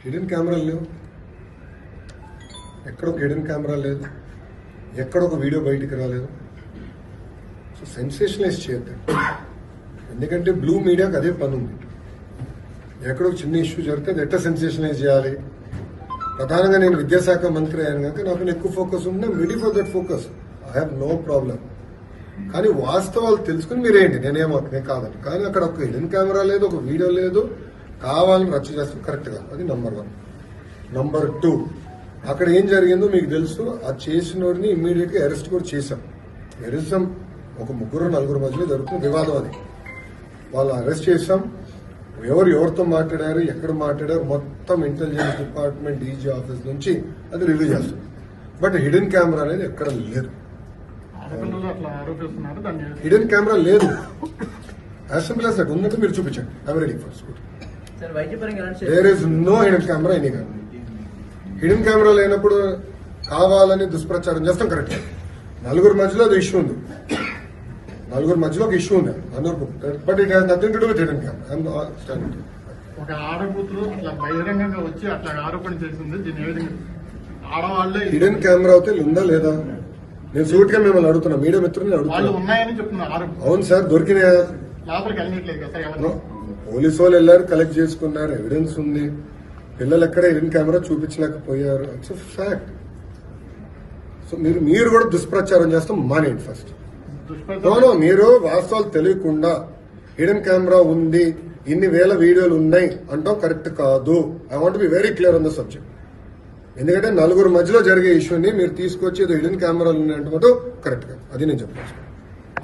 Hidden కెమెరాలు లేవు, ఎక్కడ ఒక హిడెన్ కెమెరా లేదు, ఎక్కడ ఒక వీడియో బయటికి రాలేదు. సో సెన్సేషనలైజ్ చేయొద్దు, ఎందుకంటే బ్లూ మీడియాకి అదే పని ఉంది. ఎక్కడో చిన్న ఇష్యూ జరిగితే అది ఎట్లా సెన్సేషనలైజ్ చేయాలి. ప్రధానంగా నేను విద్యాశాఖ మంత్రి అయ్యాను కనుక నాకు ఎక్కువ ఫోకస్ ఉంది. Ready for that focus, I have no problem. కానీ వాస్తవాలు తెలుసుకుని మీరేంటి, నేను కాదని. కానీ అక్కడ ఒక హిడెన్ కెమెరా లేదు, ఒక వీడియో లేదు, కావాలని రచ్చ చేస్తాం, కరెక్ట్ గా. అది నంబర్ 1. నంబర్ 2, అక్కడ ఏం జరిగిందో మీకు తెలుసు. ఆ చేసినోడిని ఇమ్మీడియట్ గా అరెస్ట్ కూడా చేశాం. ఎరిజం ఒక 3-4 మధ్యలో జరుగుతున్న వివాదం అది. వాళ్ళు అరెస్ట్ చేశాం. ఎవరితో మాట్లాడారు, ఎక్కడ మాట్లాడారు, మొత్తం ఇంటెలిజెన్స్ డిపార్ట్మెంట్, డీజీ ఆఫీస్ నుంచి అది రివ్యూ చేస్తాం. బట్ హిడెన్ కెమెరా అనేది ఎక్కడ లేదు. హిడెన్ కెమెరా లేదు. అసెంబ్లీ సెట్ ఉన్నట్టు మీరు చూపించండి. I'm ready for shoot. There is no hidden camera any గా. హిడెన్ కెమెరా లేనప్పుడు కావాలని దుష్ప్రచారం చేస్తాం, కరెక్ట్. 4 మధ్యలో అది ఇష్యూ ఉంది. 4 మధ్యలో ఒక ఇష్యూ ఉంది, but it has nothing to do with hidden camera. ఒక ఆడకూతురు అట్లా బహిరంగంగా వచ్చి అట్లా ఆరోపణ చేసింది. దీని ఏ విధంగా ఆడవాళ్ళే హిడెన్ కెమెరా అయితే ఉందా లేదా నేను సూట్ గా మిమ్మల్ని అడుగుతున్నా, మీడియా మిత్రులు వాళ్ళు ఉన్నాయని చెప్తున్నారు. అవును సార్, దొరికినాయా? లోపలికి వెళ్ళట్లేదు కదా సార్. పోలీసు వాళ్ళు వెళ్ళారు, కలెక్ట్ చేసుకున్నారు, ఎవిడెన్స్ ఉంది. పిల్లలు ఎక్కడ హిడెన్ కెమెరా చూపించలేకపోయారు, ఇట్స్ ఫ్యాక్ట్. సో మీరు కూడా దుష్ప్రచారం చేస్తాం మానేయండి ఫస్ట్. మీరు వాస్తవాలు తెలియకుండా హిడెన్ కెమెరా ఉంది, ఇన్ని వేల వీడియోలు ఉన్నాయి అంటాం కరెక్ట్ కాదు. I want be very clear on the subject. ఎందుకంటే 4 మధ్యలో జరిగే ఇష్యూని మీరు తీసుకొచ్చి హిడెన్ కెమెరాలు ఉన్నాయంటే కరెక్ట్ కాదు. అది నేను చెప్పాను.